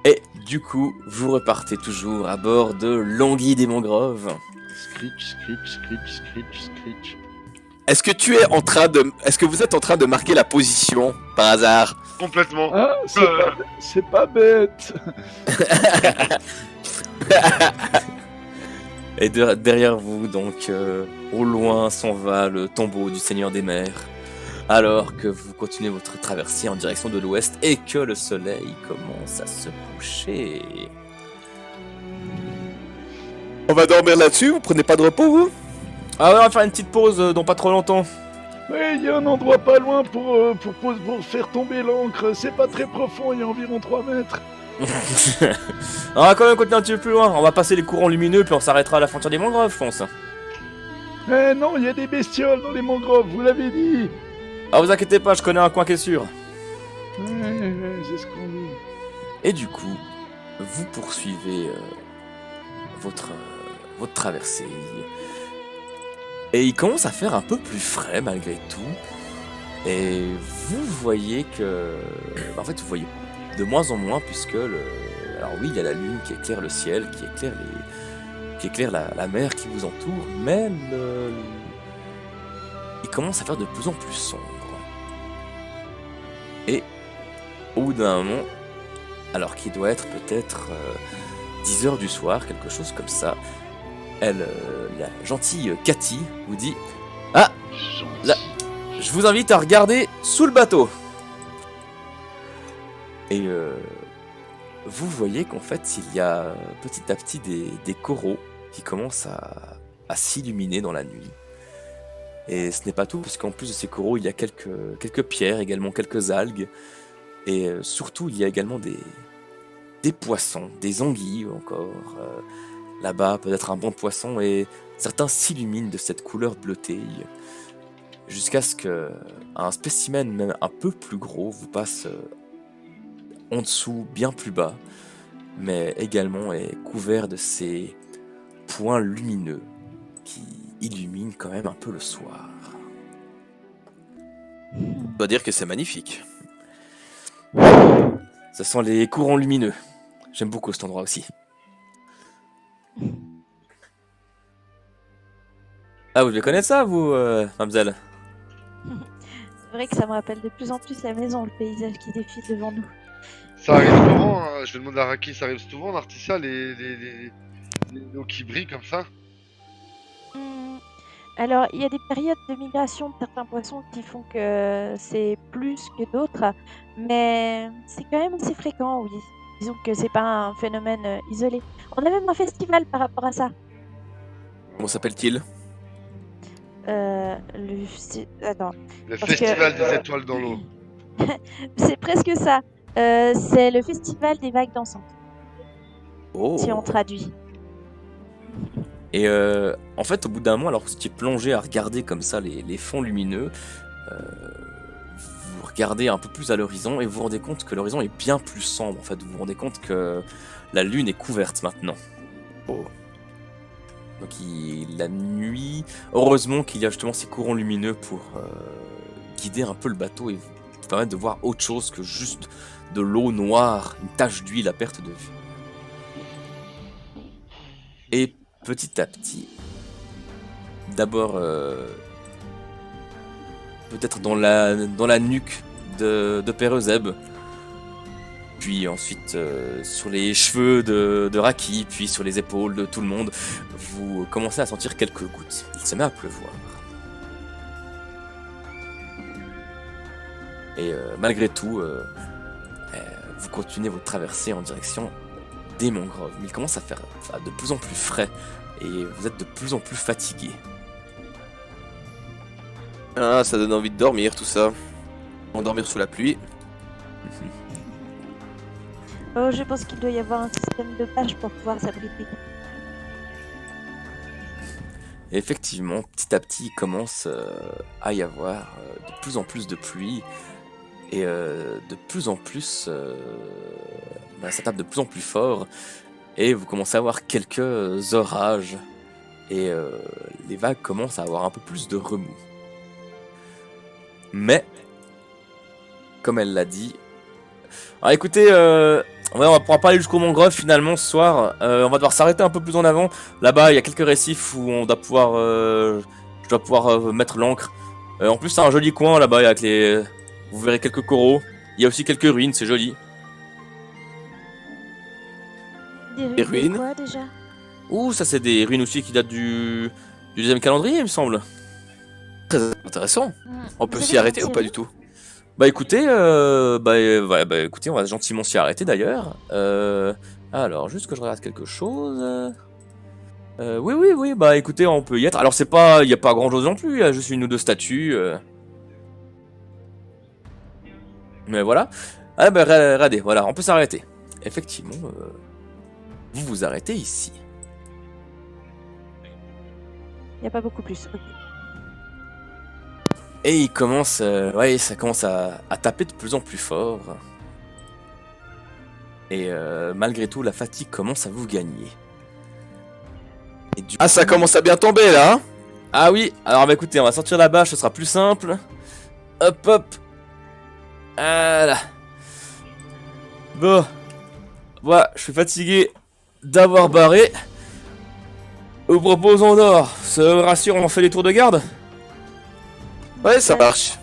Et du coup, vous repartez toujours à bord de l'Anguille des Mangroves. Screech, screech, screech, screech, screech. Est-ce que vous êtes en train de marquer la position, par hasard? Complètement. Ah, c'est pas bête. Et derrière vous, donc, au loin s'en va le tombeau du Seigneur des Mers. Alors que vous continuez votre traversée en direction de l'ouest et que le soleil commence à se coucher. On va dormir là-dessus, vous prenez pas de repos, vous? Ah ouais, on va faire une petite pause dans pas trop longtemps. Ouais, il y a un endroit pas loin pour faire tomber l'ancre. C'est pas très profond, il y a environ 3 mètres. On va quand même continuer un petit peu plus loin. On va passer les courants lumineux, puis on s'arrêtera à la frontière des mangroves, je pense. Eh non, il y a des bestioles dans les mangroves, vous l'avez dit. Ah, vous inquiétez pas, je connais un coin qui est sûr. Ouais, c'est ce qu'on dit. Et du coup, vous poursuivez votre traversée. Et il commence à faire un peu plus frais malgré tout. Et vous voyez que... En fait, vous voyez de moins en moins puisque Alors oui, il y a la lune qui éclaire le ciel, qui éclaire la mer qui vous entoure, mais il commence à faire de plus en plus sombre. Et au bout d'un moment, alors qu'il doit être peut-être 10 heures du soir, quelque chose comme ça, la gentille Cathy vous dit « Ah, là, je vous invite à regarder sous le bateau !» Et vous voyez qu'en fait, il y a petit à petit des coraux qui commencent à s'illuminer dans la nuit. Et ce n'est pas tout, puisqu'en plus de ces coraux, il y a quelques pierres, également quelques algues. Et surtout, il y a également des poissons, des anguilles encore. Là-bas, peut-être un bon poisson, et certains s'illuminent de cette couleur bleutée. Jusqu'à ce qu'un spécimen même un peu plus gros vous passe en dessous, bien plus bas, mais également est couvert de ces points lumineux qui illuminent quand même un peu le soir. On doit dire que c'est magnifique. Ce sont les courants lumineux. J'aime beaucoup cet endroit aussi. Ah, vous devez connaître ça, vous, Mamzelle? C'est vrai que ça me rappelle de plus en plus la maison, le paysage qui défile devant nous. Ça arrive souvent, hein, je vais demander à Raki, ça arrive souvent en Articia, les eaux qui brillent comme ça? Hmm, Alors, il y a des périodes de migration de certains poissons qui font que c'est plus que d'autres, mais c'est quand même assez fréquent, oui. Disons que c'est pas un phénomène isolé. On a même un festival par rapport à ça. Comment s'appelle-t-il? Attends, Le Parce que- festival des étoiles dans l'eau. c'est presque ça. C'est le festival des vagues dansantes, Oh. si on traduit. Et en fait, au bout d'un moment, alors que vous étiez plongé à regarder comme ça les fonds lumineux, vous regardez un peu plus à l'horizon et vous vous rendez compte que l'horizon est bien plus sombre. En fait, vous vous rendez compte que la lune est couverte maintenant. Oh. Donc la nuit, heureusement qu'il y a justement ces courants lumineux pour guider un peu le bateau et vous permettre de voir autre chose que juste de l'eau noire, une tache d'huile à perte de vue. Et petit à petit, d'abord peut-être dans la nuque de Père Euseb, puis ensuite sur les cheveux de Raki, puis sur les épaules de tout le monde, vous commencez à sentir quelques gouttes. Il se met à pleuvoir. Et malgré tout, vous continuez votre traversée en direction des mangroves. Mais il commence à faire de plus en plus frais et vous êtes de plus en plus fatigué. Ah, ça donne envie de dormir, tout ça. Endormir sous la pluie. Oh, je pense qu'il doit y avoir un système de bâche pour pouvoir s'abriter. Et effectivement, petit à petit, il commence à y avoir de plus en plus de pluie et de plus en plus, ça tape de plus en plus fort et vous commencez à avoir quelques orages et les vagues commencent à avoir un peu plus de remous. Mais, comme elle l'a dit, alors écoutez, on va pouvoir pas aller jusqu'au mangrove finalement ce soir. On va devoir s'arrêter un peu plus en avant. Là-bas, il y a quelques récifs où on doit pouvoir, je dois pouvoir mettre l'ancre. En plus, c'est un joli coin là-bas. Avec vous verrez quelques coraux. Il y a aussi quelques ruines, c'est joli. Des ruines de quoi déjà? Ouh, ça c'est des ruines aussi qui datent du deuxième calendrier, il me semble. Très intéressant. On peut Vous s'y savez arrêter quand ou c'est pas vu? du tout? Bah écoutez, écoutez, on va gentiment s'y arrêter d'ailleurs. Alors, juste que je regarde quelque chose. Oui, bah écoutez, on peut y être. Alors c'est pas, y a pas grand chose non plus, il y a juste une ou deux statues. Mais voilà. Ah bah regardez, voilà, on peut s'arrêter. Effectivement, vous vous arrêtez ici. Il n'y a pas beaucoup plus. Ok. Et il commence, ouais, ça commence à taper de plus en plus fort. Et malgré tout, la fatigue commence à vous gagner. Et du Ah, ça coup- commence à bien tomber là, hein. Ah oui, alors bah écoutez, on va sortir la bâche, ce sera plus simple. Hop hop. Voilà. Bon. Voilà, je suis fatigué d'avoir barré. Vous propose on dort. Ça vous rassure, on fait les tours de garde? Ouais, ça marche.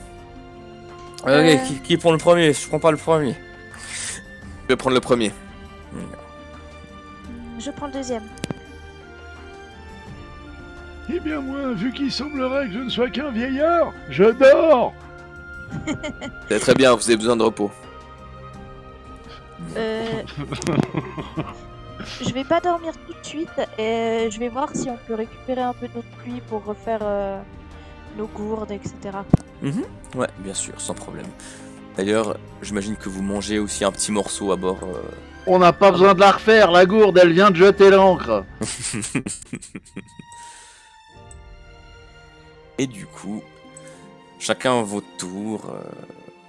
Ok, qui prend le premier? Je prends pas le premier. Je vais prendre le premier. Je prends le deuxième. Eh bien moi, vu qu'il semblerait que je ne sois qu'un vieillard, je dors. C'est très bien, vous avez besoin de repos. Je vais pas dormir tout de suite. Et je vais voir si on peut récupérer un peu d'eau de pluie pour refaire nos gourdes, etc. Ouais, bien sûr, sans problème. D'ailleurs, j'imagine que vous mangez aussi un petit morceau à bord. On n'a pas besoin de la refaire, la gourde, elle vient de jeter l'ancre. Et du coup, chacun votre tour.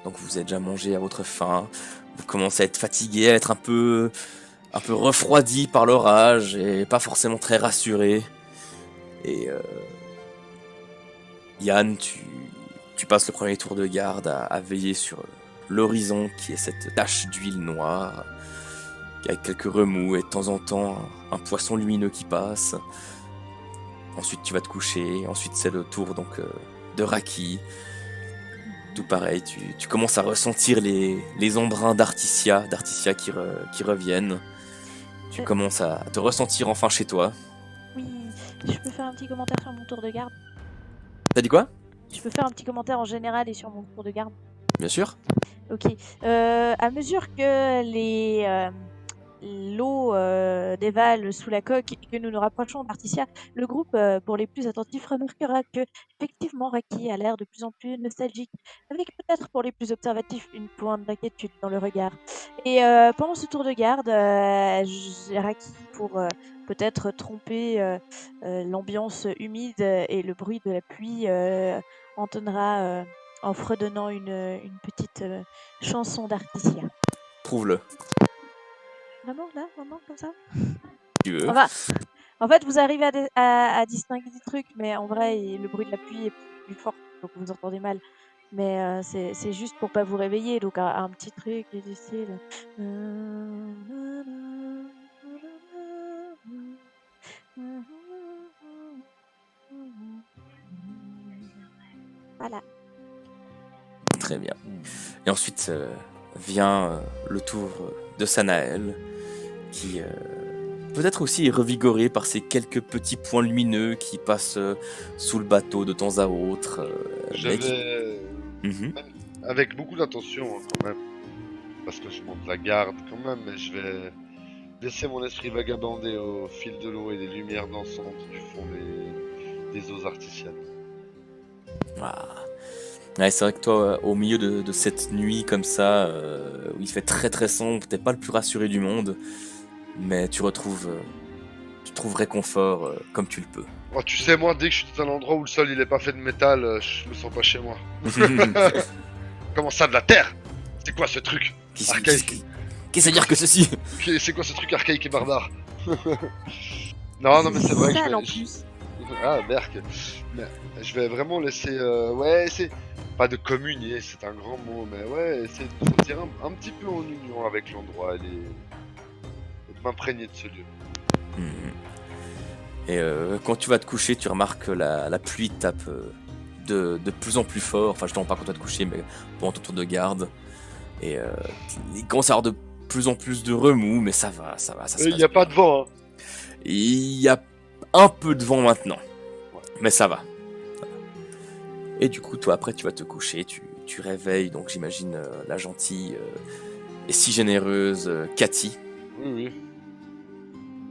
Donc vous avez déjà mangé à votre faim. Vous commencez à être fatigué, à être un peu refroidi par l'orage et pas forcément très rassuré. Et Yann, tu passes le premier tour de garde à veiller sur l'horizon qui est cette tache d'huile noire, avec quelques remous et de temps en temps un poisson lumineux qui passe. Ensuite tu vas te coucher, ensuite c'est le tour donc de Raki. Tout pareil, tu commences à ressentir les embruns d'Articia qui reviennent. Tu commences à te ressentir enfin chez toi. Oui, je peux faire un petit commentaire sur mon tour de garde. T'as dit quoi? Je peux faire un petit commentaire en général et sur mon tour de garde. Bien sûr. Ok. À mesure que l'eau dévale sous la coque et que nous nous rapprochons d'Articia, le groupe, pour les plus attentifs, remarquera que effectivement Raki a l'air de plus en plus nostalgique, avec peut-être pour les plus observatifs une pointe d'inquiétude dans le regard. Et pendant ce tour de garde, Raki, pour peut-être tromper l'ambiance humide et le bruit de la pluie, entonnera en fredonnant une petite chanson d'Articia. Prouve-le. Vraiment, là, vraiment, comme ça? Si tu veux. Enfin, en fait, vous arrivez à distinguer des trucs, mais en vrai, le bruit de la pluie est plus fort, donc vous entendez mal. Mais c'est juste pour pas vous réveiller, donc un petit truc du style. Voilà. Très bien. Et ensuite vient le tour de Sanael, qui peut-être aussi est revigoré par ces quelques petits points lumineux qui passent sous le bateau de temps à autre. Je mais qui- vais, Mhm. avec beaucoup d'attention hein, quand même, parce que je monte la garde quand même, mais je vais laisser mon esprit vagabonder au fil de l'eau et des lumières dansantes du fond des eaux artificielles. Ah. Ouais, c'est vrai que toi, au milieu de cette nuit comme ça, où il fait très très sombre, t'es pas le plus rassuré du monde, mais tu trouves réconfort comme tu le peux. Oh, tu sais, moi, dès que je suis dans un endroit où le sol il est pas fait de métal, je me sens pas chez moi. Comment ça, de la terre? C'est quoi ce truc? Archaïque. Qu'est-ce à dire que ceci? C'est quoi ce truc archaïque et barbare? Non, mais c'est vrai que Sale en je- plus. Ah, Berk. Mais je vais vraiment laisser. Ouais, c'est. Pas de communier, c'est un grand mot, mais ouais, essayer de me sentir un petit peu en union avec l'endroit et de m'imprégner de ce lieu. Mhm. Et quand tu vas te coucher, tu remarques que la pluie tape de plus en plus fort. Enfin, je t'en parle quand tu vas te coucher, mais pendant ton tour de garde. Et il commence à y avoir de plus en plus de remous, mais ça va, ça se Il passe n'y a pas bien. de vent, hein. Il y a un peu de vent maintenant, mais ça va. Et du coup, toi, après, tu vas te coucher, tu réveilles, donc j'imagine la gentille et si généreuse Cathy. Oui.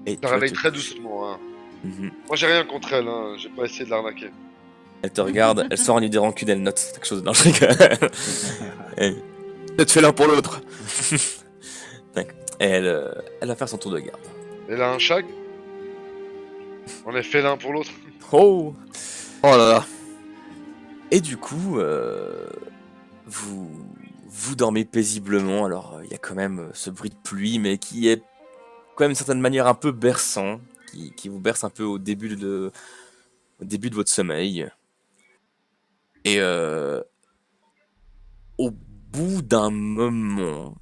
Et Ça tu vas réveille te très coucher. doucement, hein. Mhm. Moi, j'ai rien contre elle, hein. J'ai pas essayé de l'arnaquer. Elle te regarde, elle sort un lit des rancunes, elle note quelque chose. Non, je rigole. Et Peut-être fait l'un pour l'autre. elle va faire son tour de garde. Elle a un chag. On est fait l'un pour l'autre. Oh! Oh là là. Et du coup, vous dormez paisiblement. Alors, il y a quand même ce bruit de pluie, mais qui est quand même d'une certaine manière un peu berçant, qui vous berce un peu au début de votre sommeil. Et au bout d'un moment,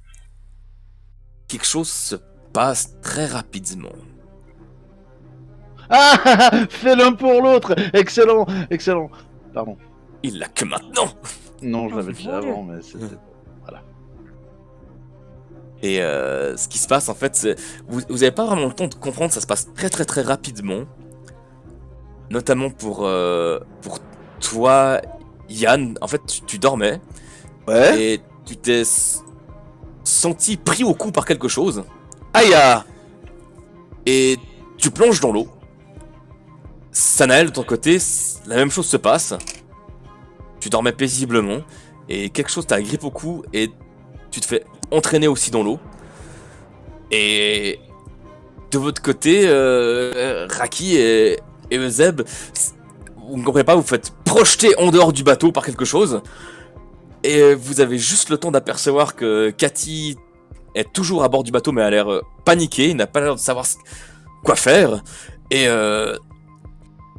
quelque chose se passe très rapidement. Ah, fais l'un pour l'autre. Excellent, excellent. Pardon. Il l'a que maintenant! Non, je Oh, l'avais mon déjà Dieu. avant, mais c'était... Et ce qui se passe en fait, c'est vous avez pas vraiment le temps de comprendre, ça se passe très très très rapidement. Notamment pour toi, Yann. En fait, tu dormais Ouais. et tu t'es senti pris au cou par quelque chose Aïe ah. et tu plonges dans l'eau. Sanael, de ton côté, la même chose se passe. Tu dormais paisiblement et quelque chose t'agrippe au cou et tu te fais entraîner aussi dans l'eau. Et de votre côté, Raki et Euseb, vous ne comprenez pas, vous faites projeter en dehors du bateau par quelque chose. Et vous avez juste le temps d'apercevoir que Cathy est toujours à bord du bateau mais a l'air paniquée, n'a pas l'air de savoir quoi faire. Et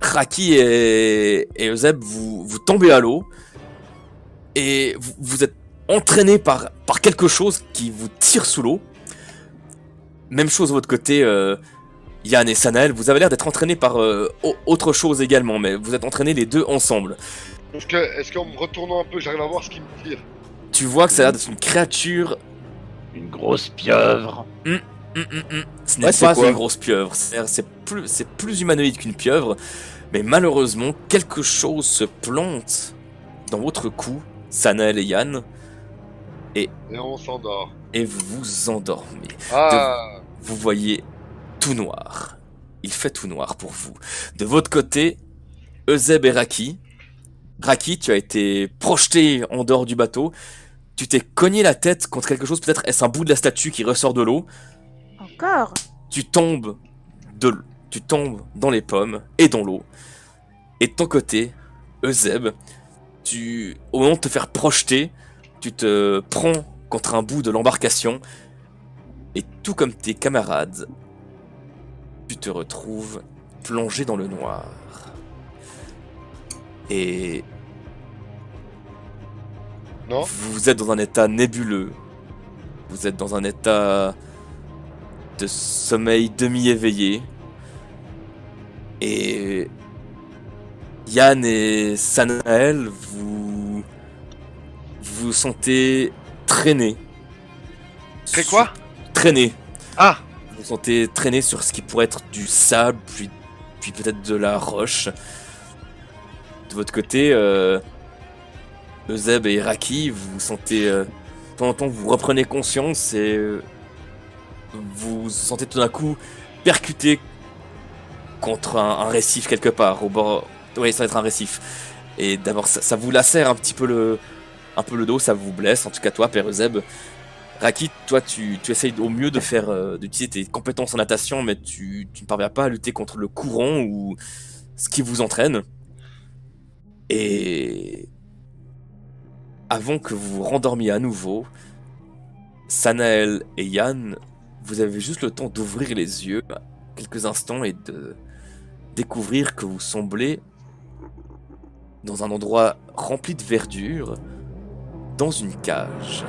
Raki et Euseb, vous tombez à l'eau et vous êtes entraîné par quelque chose qui vous tire sous l'eau. Même chose de votre côté, Yann et Sanael, vous avez l'air d'être entraînés par autre chose également, mais vous êtes entraînés les deux ensemble. Est-ce qu'en me retournant un peu, j'arrive à voir ce qui me tire? Tu vois que ça a l'air d'être une créature. Une grosse pieuvre. Ce n'est Ouais, c'est pas quoi une grosse pieuvre, c'est plus humanoïde qu'une pieuvre, mais malheureusement, quelque chose se plante dans votre cou, Sanael et Yann, Et on s'endort. et vous vous endormez. Ah! Vous voyez tout noir. Il fait tout noir pour vous. De votre côté, Euseb et Raki. Raki, tu as été projeté en dehors du bateau. Tu t'es cogné la tête contre quelque chose, peut-être est-ce un bout de la statue qui ressort de l'eau. Encore? Tu tombes dans les pommes et dans l'eau. Et de ton côté, Euseb, au moment de te faire projeter, tu te prends contre un bout de l'embarcation. Et tout comme tes camarades, tu te retrouves plongé dans le noir. Et Non? vous êtes dans un état nébuleux. Vous êtes dans un état de sommeil demi-éveillé. Et Yann et Sanael, vous vous sentez traîner. Très quoi? Traîner. Ah! Vous vous sentez traîner sur ce qui pourrait être du sable, puis peut-être de la roche. De votre côté, Euseb et Raki, vous vous sentez... de temps en temps, vous reprenez conscience et vous vous sentez tout d'un coup percuté contre un récif quelque part, au bord... Oui, ça va être un récif. Et d'abord, ça vous lacère un peu le dos, ça vous blesse, en tout cas toi, Père Euseb. Raki, toi, tu essayes au mieux d'utiliser tes compétences en natation, mais tu ne parviens pas à lutter contre le courant ou ce qui vous entraîne. Et avant que vous vous rendormiez à nouveau, Sanael et Yann, vous avez juste le temps d'ouvrir les yeux quelques instants et de découvrir que vous semblez dans un endroit rempli de verdure, dans une cage.